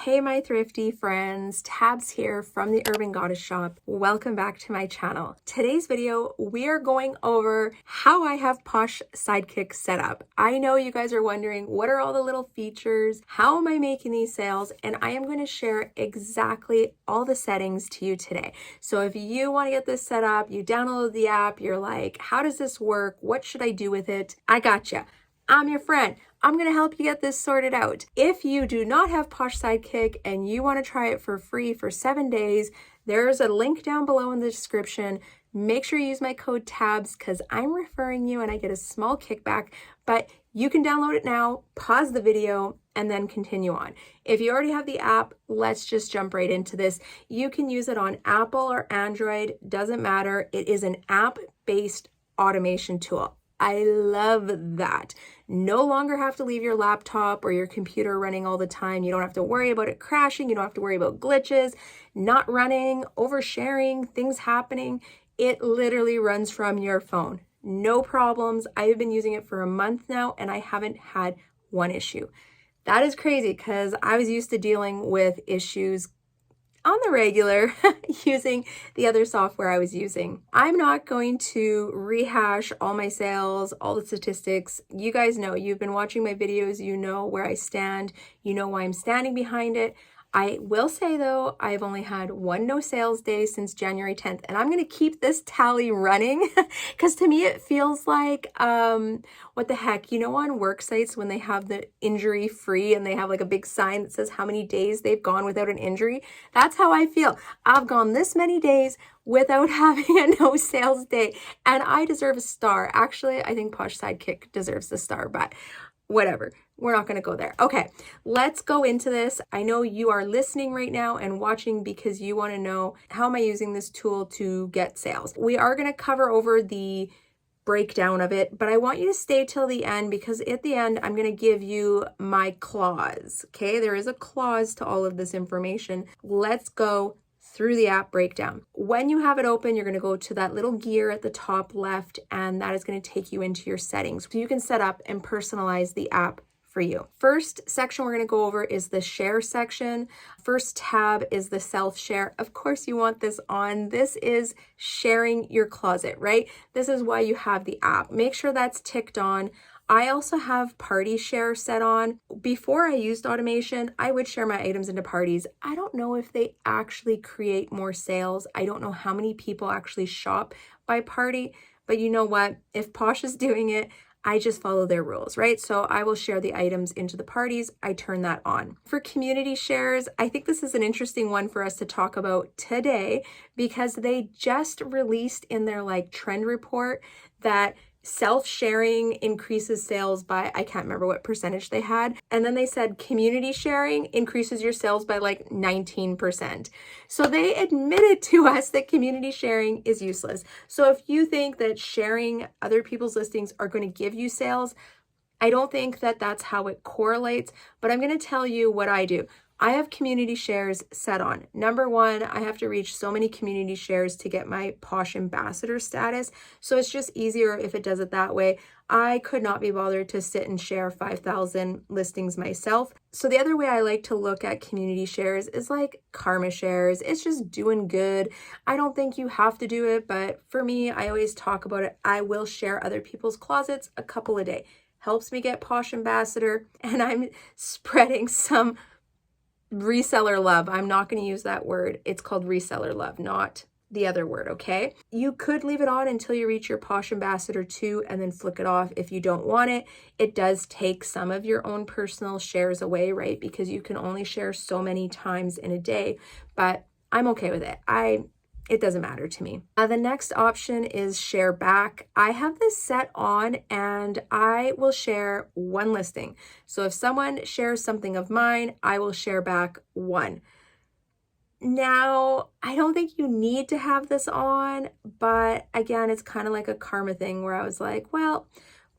Hey my thrifty friends, Tabs here from the Urban Goddess shop. Welcome back to my channel. Today's video, we are going over how I have Posh Sidekick set up. I know you guys are wondering, what are all the little features? How am I making these sales? And I am going to share exactly all the settings to you today. So if you want to get this set up, you download the app, you're like, how does this work? What should I do with it? I gotcha. I'm your friend. I'm going to help you get this sorted out. If you do not have Posh Sidekick and you want to try it for free for 7 days, there's a link down below in the description. Make sure you use my code TABS because I'm referring you and I get a small kickback, but you can download it now, pause the video, and then continue on. If you already have the app, let's just jump right into this. You can use it on Apple or Android, doesn't matter. It is an app-based automation tool. I love that. No longer have to leave your laptop or your computer running all the time. You don't have to worry about it crashing. You don't have to worry about glitches, not running, oversharing, things happening. It literally runs from your phone. No problems. I've been using it for a month now and I haven't had one issue. That is crazy because I was used to dealing with issues on the regular using the other software I was using. I'm not going to rehash all my sales, all the statistics. You guys know, you've been watching my videos, you know where I stand, you know why I'm standing behind it. I will say though, I've only had one no sales day since January 10th, and I'm gonna keep this tally running because to me it feels like, what the heck, you know, on work sites when they have the injury free and they have like a big sign that says how many days they've gone without an injury. That's how I feel. I've gone this many days without having a no sales day and I deserve a star. Actually, I think Posh Sidekick deserves the star, but whatever. We're not going to go there. Okay, let's go into this. I know you are listening right now and watching because you want to know, how am I using this tool to get sales? We are going to cover over the breakdown of it, but I want you to stay till the end because at the end, I'm going to give you my clause. Okay, there is a clause to all of this information. Let's go through the app breakdown. When you have it open, you're going to go to that little gear at the top left, and that is going to take you into your settings. So you can set up and personalize the app for you. First section we're going to go over is the share section. First tab is the self-share. Of course you want this on. This is sharing your closet, right? This is why you have the app. Make sure that's ticked on. I also have party share set on. Before I used automation, I would share my items into parties. I don't know if they actually create more sales. I don't know how many people actually shop by party, but you know what? If Posh is doing it, I just follow their rules, right? So I will share the items into the parties. I turn that on. For community shares, I think this is an interesting one for us to talk about today because they just released in their trend report that self-sharing increases sales by, I can't remember what percentage they had. And then they said community sharing increases your sales by 19%. So they admitted to us that community sharing is useless. So if you think that sharing other people's listings are going to give you sales, I don't think that that's how it correlates, but I'm going to tell you what I do. I have community shares set on. Number one, I have to reach so many community shares to get my Posh ambassador status. So it's just easier if it does it that way. I could not be bothered to sit and share 5,000 listings myself. So the other way I like to look at community shares is like karma shares. It's just doing good. I don't think you have to do it, but for me, I always talk about it. I will share other people's closets a couple a day. Helps me get Posh ambassador, and I'm spreading some reseller love. I'm not going to use that word. It's called reseller love, not the other word, okay? You could leave it on until you reach your Posh ambassador 2 and then flick it off if you don't want it. It does take some of your own personal shares away, right? Because you can only share so many times in a day, but I'm okay with it. It doesn't matter to me. The next option is share back. I have this set on and I will share one listing. So if someone shares something of mine, I will share back one. Now, I don't think you need to have this on, but again, it's kind of like a karma thing where I was like, well,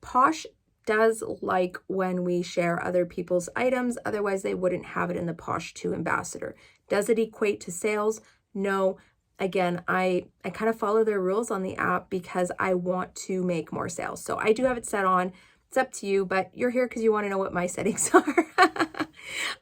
Posh does like when we share other people's items, otherwise they wouldn't have it in the Posh 2 ambassador. Does it equate to sales? No. Again, I kind of follow their rules on the app because I want to make more sales. So I do have it set on. It's up to you, but you're here because you want to know what my settings are.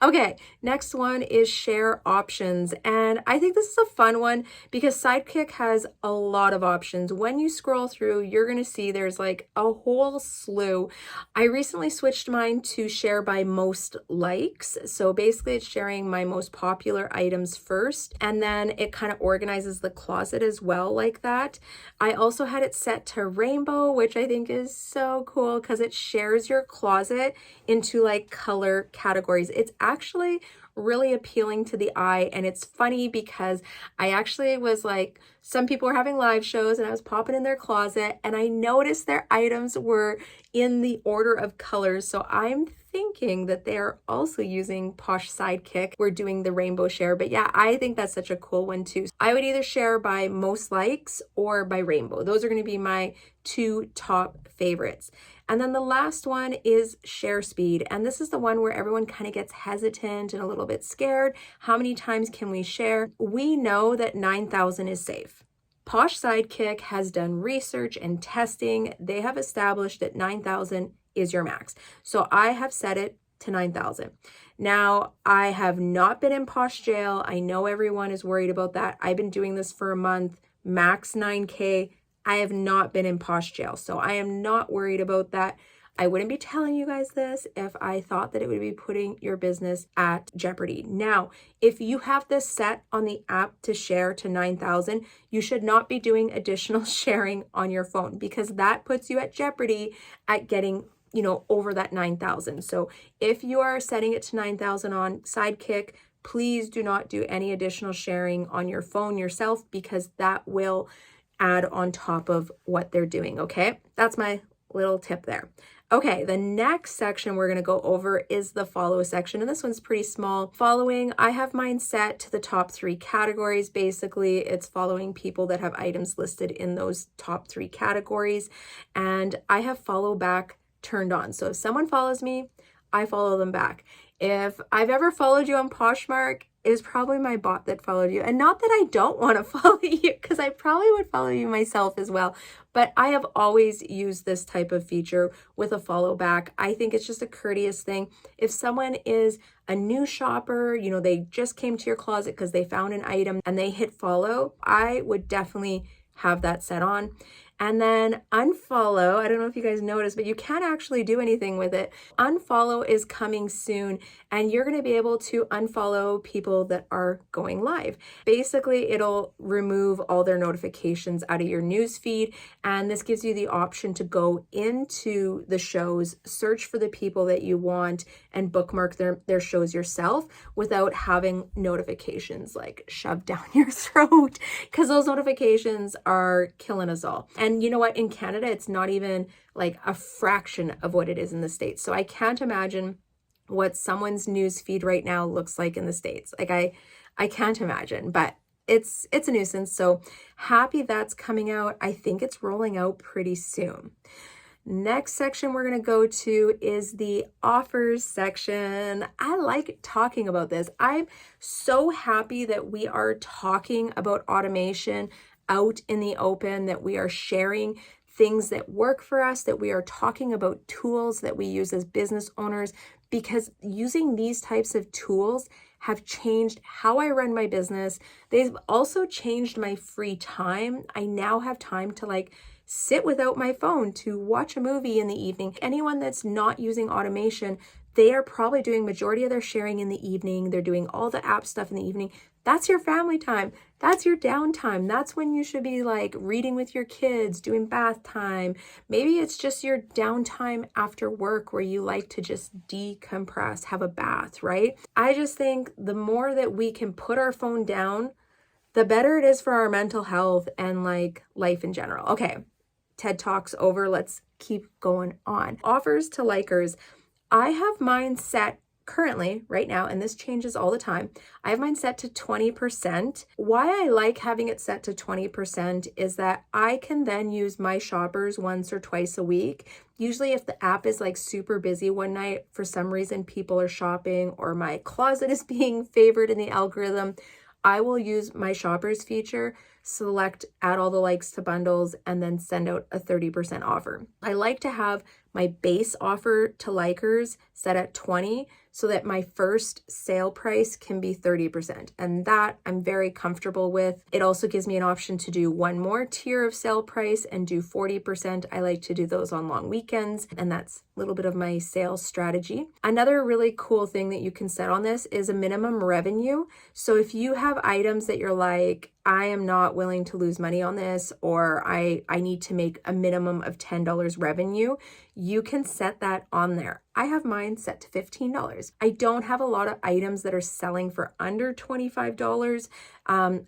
Okay, next one is share options. And I think this is a fun one because Sidekick has a lot of options. When you scroll through, you're going to see there's like a whole slew. I recently switched mine to share by most likes. So basically it's sharing my most popular items first, and then it kind of organizes the closet as well like that. I also had it set to rainbow, which I think is so cool because it shares your closet into like color categories. It's actually really appealing to the eye, and it's funny because I actually was like, some people were having live shows and I was popping in their closet and I noticed their items were in the order of colors. So I'm thinking that they are also using Posh Sidekick. We're doing the rainbow share, but yeah, I think that's such a cool one too. I would either share by most likes or by rainbow. Those are going to be my two top favorites. And then the last one is share speed. And this is the one where everyone kind of gets hesitant and a little bit scared. How many times can we share? We know that 9,000 is safe. Posh Sidekick has done research and testing. They have established that 9,000 is your max. So I have set it to 9,000. Now, I have not been in Posh jail. I know everyone is worried about that. I've been doing this for a month, max 9K. I have not been in Posh jail, so I am not worried about that. I wouldn't be telling you guys this if I thought that it would be putting your business at jeopardy. Now, if you have this set on the app to share to 9,000, you should not be doing additional sharing on your phone because that puts you at jeopardy at getting over that 9,000. So if you are setting it to 9,000 on Sidekick, please do not do any additional sharing on your phone yourself because that will add on top of what they're doing, okay? That's my little tip there. Okay, the next section we're gonna go over is the follow section, and this one's pretty small. Following, I have mine set to the top 3 categories. Basically, it's following people that have items listed in those top 3 categories, and I have follow back turned on. So if someone follows me, I follow them back. If I've ever followed you on Poshmark, it is probably my bot that followed you. And not that I don't want to follow you, because I probably would follow you myself as well. But I have always used this type of feature with a follow back. I think it's just a courteous thing. If someone is a new shopper, they just came to your closet because they found an item and they hit follow, I would definitely have that set on. And then unfollow, I don't know if you guys noticed, but you can't actually do anything with it. Unfollow is coming soon, and you're going to be able to unfollow people that are going live. Basically, it'll remove all their notifications out of your news feed, and this gives you the option to go into the shows, search for the people that you want, and bookmark their shows yourself without having notifications like shoved down your throat, because those notifications are killing us all. And you know what? In Canada, it's not even like a fraction of what it is in the States. So I can't imagine what someone's news feed right now looks like in the States. Like I can't imagine, but it's a nuisance. So happy that's coming out. I think it's rolling out pretty soon. Next section we're going to go to is the offers section. I like talking about this. I'm so happy that we are talking about automation out in the open, that we are sharing things that work for us, that we are talking about tools that we use as business owners, because using these types of tools have changed how I run my business. They've also changed my free time. I now have time to sit without my phone to watch a movie in the evening. Anyone that's not using automation, they are probably doing majority of their sharing in the evening. They're doing all the app stuff in the evening. That's your family time. That's your downtime. That's when you should be reading with your kids, doing bath time. Maybe it's just your downtime after work where you like to just decompress, have a bath, right? I just think the more that we can put our phone down, the better it is for our mental health and life in general. Okay, TED Talk's over. Let's keep going on. Offers to likers. I have mine set currently right now, and this changes all the time. I have mine set to 20%. Why I like having it set to 20% is that I can then use my shoppers once or twice a week. Usually if the app is super busy one night, for some reason people are shopping or my closet is being favored in the algorithm, I will use my shoppers feature select add all the likes to bundles, and then send out a 30% offer. I like to have my base offer to likers set at 20 so that my first sale price can be 30%. And that I'm very comfortable with. It also gives me an option to do one more tier of sale price and do 40%. I like to do those on long weekends, and that's a little bit of my sales strategy. Another really cool thing that you can set on this is a minimum revenue. So if you have items that you're like, I am not willing to lose money on this, or I need to make a minimum of $10 revenue, you can set that on there. I have mine set to $15. I don't have a lot of items that are selling for under $25,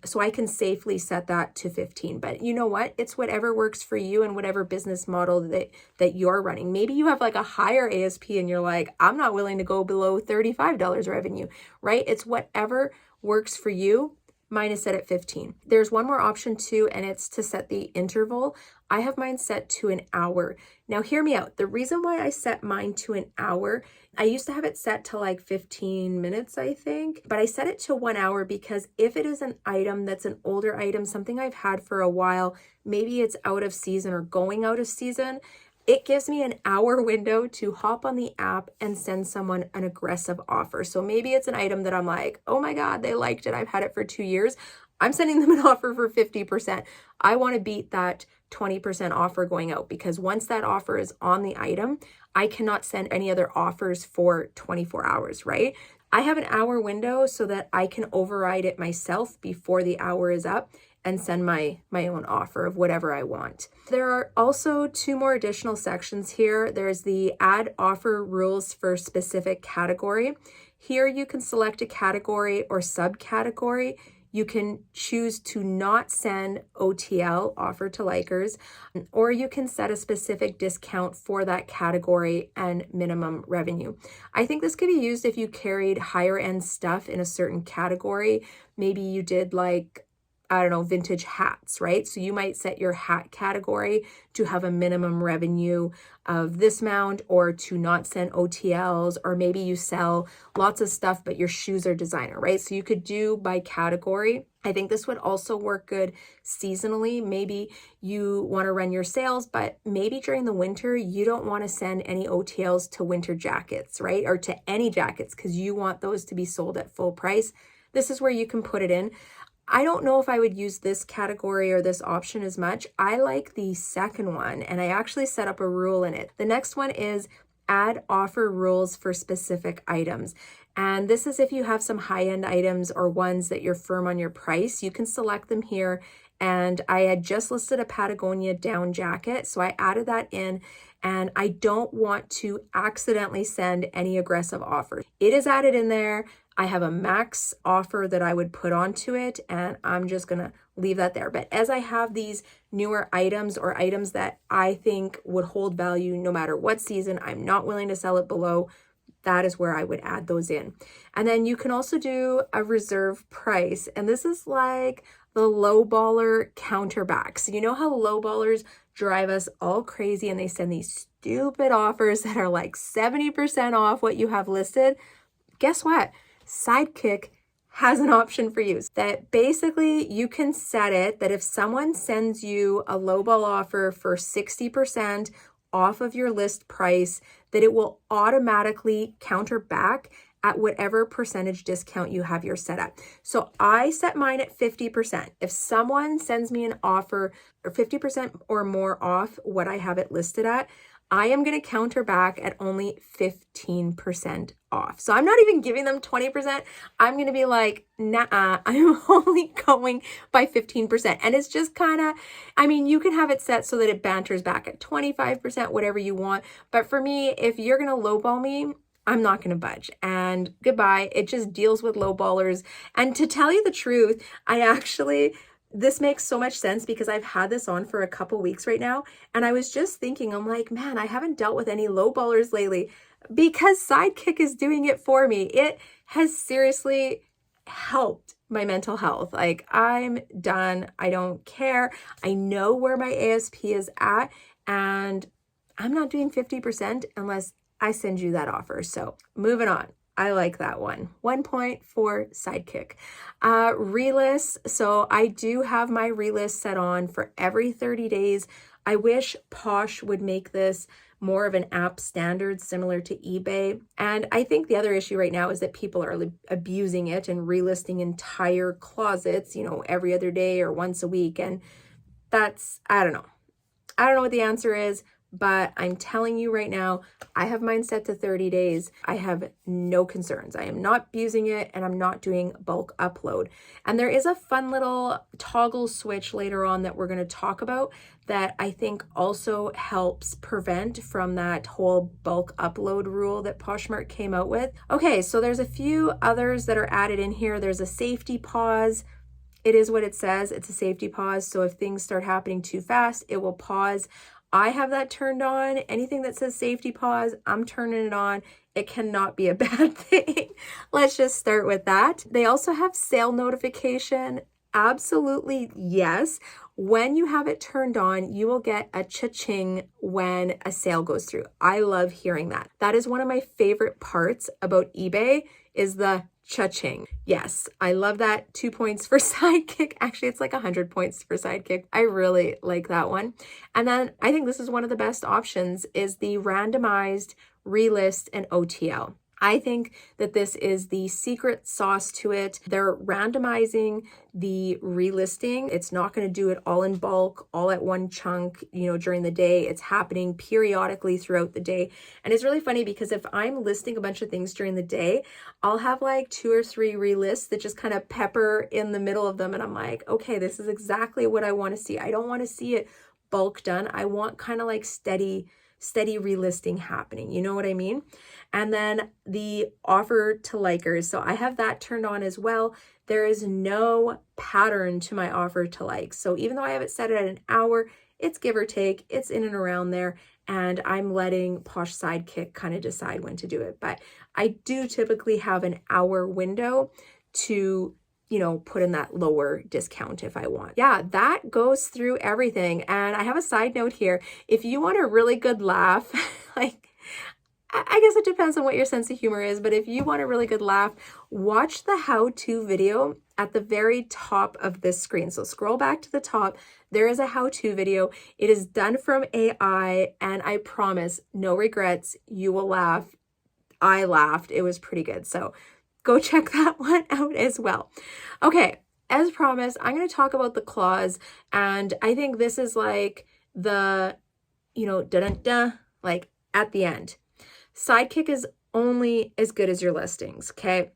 so I can safely set that to 15. But you know what? It's whatever works for you and whatever business model that you're running. Maybe you have like a higher ASP and you're like, I'm not willing to go below $35 revenue, right? It's whatever works for you. Mine is set at 15. There's one more option too, and it's to set the interval. I have mine set to an hour. Now hear me out. The reason why I set mine to an hour, I used to have it set to like 15 minutes, I think, but I set it to 1 hour because if it is an item that's an older item, something I've had for a while, maybe it's out of season or going out of season, it gives me an hour window to hop on the app and send someone an aggressive offer. So maybe it's an item that I'm like, oh my God, they liked it. I've had it for 2 years. I'm sending them an offer for 50%. I want to beat that 20% offer going out because once that offer is on the item, I cannot send any other offers for 24 hours, right? I have an hour window so that I can override it myself before the hour is up and send my own offer of whatever I want. There are also 2 more additional sections here. There's the add offer rules for specific category. Here you can select a category or subcategory. You can choose to not send OTL, offer to likers, or you can set a specific discount for that category and minimum revenue. I think this could be used if you carried higher end stuff in a certain category. Maybe you did like, I don't know, vintage hats, right? So you might set your hat category to have a minimum revenue of this amount or to not send OTLs, or maybe you sell lots of stuff, but your shoes are designer, right? So you could do by category. I think this would also work good seasonally. Maybe you want to run your sales, but maybe during the winter, you don't want to send any OTLs to winter jackets, right? Or to any jackets because you want those to be sold at full price. This is where you can put it in. I don't know if I would use this category or this option as much. I like the second one, and I actually set up a rule in it. The next one is add offer rules for specific items. And this is if you have some high-end items or ones that you're firm on your price, you can select them here. And I had just listed a Patagonia down jacket, so I added that in, and I don't want to accidentally send any aggressive offers. It is added in there. I have a max offer that I would put onto it, and I'm just gonna leave that there. But as I have these newer items or items that I think would hold value no matter what season, I'm not willing to sell it below, that is where I would add those in. And then you can also do a reserve price, and this is like the low baller counterback. So you know how low ballers drive us all crazy and they send these stupid offers that are like 70% off what you have listed? Guess what? Sidekick has an option for you that basically you can set it that if someone sends you a lowball offer for 60% off of your list price, that it will automatically counter back at whatever percentage discount you have your set at. So I set mine at 50%. If someone sends me an offer or 50% or more off what I have it listed at, I am going to counter back at only 15% off. So I'm not even giving them 20%. I'm going to be like, nah, I'm only going by 15%. And it's just kind of, I mean, you can have it set so that it banters back at 25%, whatever you want. But for me, if you're going to lowball me, I'm not going to budge, and goodbye. It just deals with lowballers. And to tell you the truth, this makes so much sense because I've had this on for a couple weeks right now. And I was just thinking, I'm like, man, I haven't dealt with any lowballers lately because Sidekick is doing it for me. It has seriously helped my mental health. Like, I'm done. I don't care. I know where my ASP is at, and I'm not doing 50% unless I send you that offer. So moving on. I like that one. 1 point for Sidekick. Relist. So I do have my relist set on for every 30 days. I wish Posh would make this more of an app standard similar to eBay. And I think the other issue right now is that people are abusing it and relisting entire closets, every other day or once a week. And that's, I don't know. I don't know what the answer is, but I'm telling you right now, I have mine set to 30 days. I have no concerns. I am not abusing it, and I'm not doing bulk upload. And there is a fun little toggle switch later on that we're going to talk about that I think also helps prevent from that whole bulk upload rule that Poshmark came out with. Okay, so there's a few others that are added in here. There's a safety pause. It is what it says. It's a safety pause. So if things start happening too fast, it will pause. I have that turned on. Anything that says safety pause, I'm turning it on. It cannot be a bad thing. Let's just start with that. They also have sale notification. Absolutely, yes. When you have it turned on, you will get a cha-ching when a sale goes through. I love hearing that. That is one of my favorite parts about eBay is the cha-ching. Yes, I love that. 2 points for Sidekick. Actually, it's like 100 points for Sidekick. I really like that one. And then I think this is one of the best options is the randomized relist and OTL. I think that this is the secret sauce to it. They're randomizing the relisting. It's not going to do it all in bulk, all at one chunk, during the day. It's happening periodically throughout the day. And it's really funny because if I'm listing a bunch of things during the day, I'll have like 2 or 3 relists that just kind of pepper in the middle of them. And I'm like, okay, this is exactly what I want to see. I don't want to see it bulk done. I want kind of like steady relisting happening. You know what I mean? And then the offer to likers. So I have that turned on as well. There is no pattern to my offer to likes. So even though I have it set at an hour, it's give or take, it's in and around there. And I'm letting Posh Sidekick kind of decide when to do it. But I do typically have an hour window to put in that lower discount if I want. Yeah, that goes through everything. And I have a side note here. If you want a really good laugh, like, I guess it depends on what your sense of humor is, but if you want a really good laugh, watch the how-to video at the very top of this screen. So scroll back to the top. There is a how-to video. It is done from AI, and I promise, no regrets. You will laugh. I laughed. It was pretty good. So go check that one out as well. Okay, as promised, I'm going to talk about the clause, and I think this is like the, like at the end. Sidekick is only as good as your listings, okay?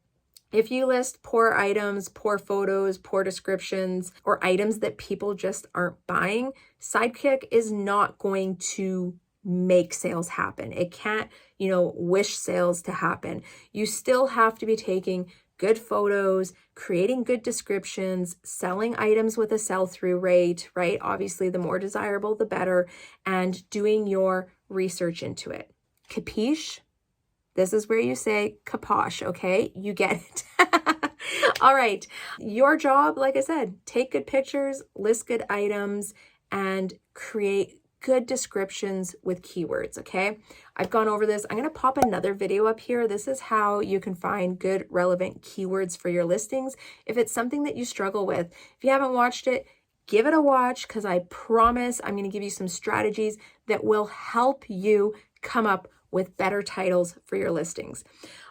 If you list poor items, poor photos, poor descriptions, or items that people just aren't buying, Sidekick is not going to make sales happen. It can't, wish sales to happen. You still have to be taking good photos, creating good descriptions, selling items with a sell-through rate, right? Obviously, the more desirable, the better, and doing your research into it. Capiche? This is where you say kaposh, okay? You get it. All right. Your job, like I said, take good pictures, list good items, and create good descriptions with keywords, okay? I've gone over this. I'm going to pop another video up here. This is how you can find good relevant keywords for your listings. If it's something that you struggle with, if you haven't watched it, give it a watch because I promise I'm going to give you some strategies that will help you come up with better titles for your listings.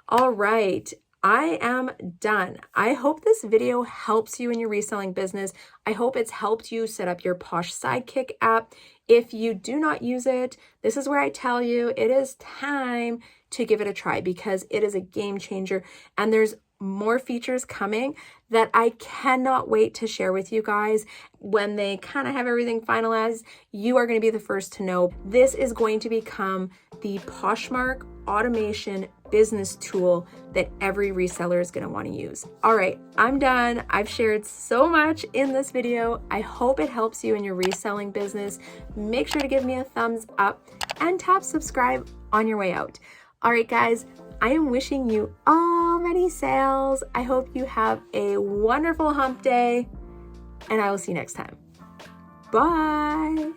All right. I am done. I hope this video helps you in your reselling business. I hope it's helped you set up your Posh Sidekick app. If you do not use it, this is where I tell you it is time to give it a try because it is a game changer and there's more features coming that I cannot wait to share with you guys. When they kind of have everything finalized, you are going to be the first to know. This is going to become the Poshmark automation business tool that every reseller is going to want to use. All right, I'm done. I've shared so much in this video. I hope it helps you in your reselling business. Make sure to give me a thumbs up and tap subscribe on your way out. All right, guys, I am wishing you all many sales. I hope you have a wonderful hump day, and I will see you next time. Bye.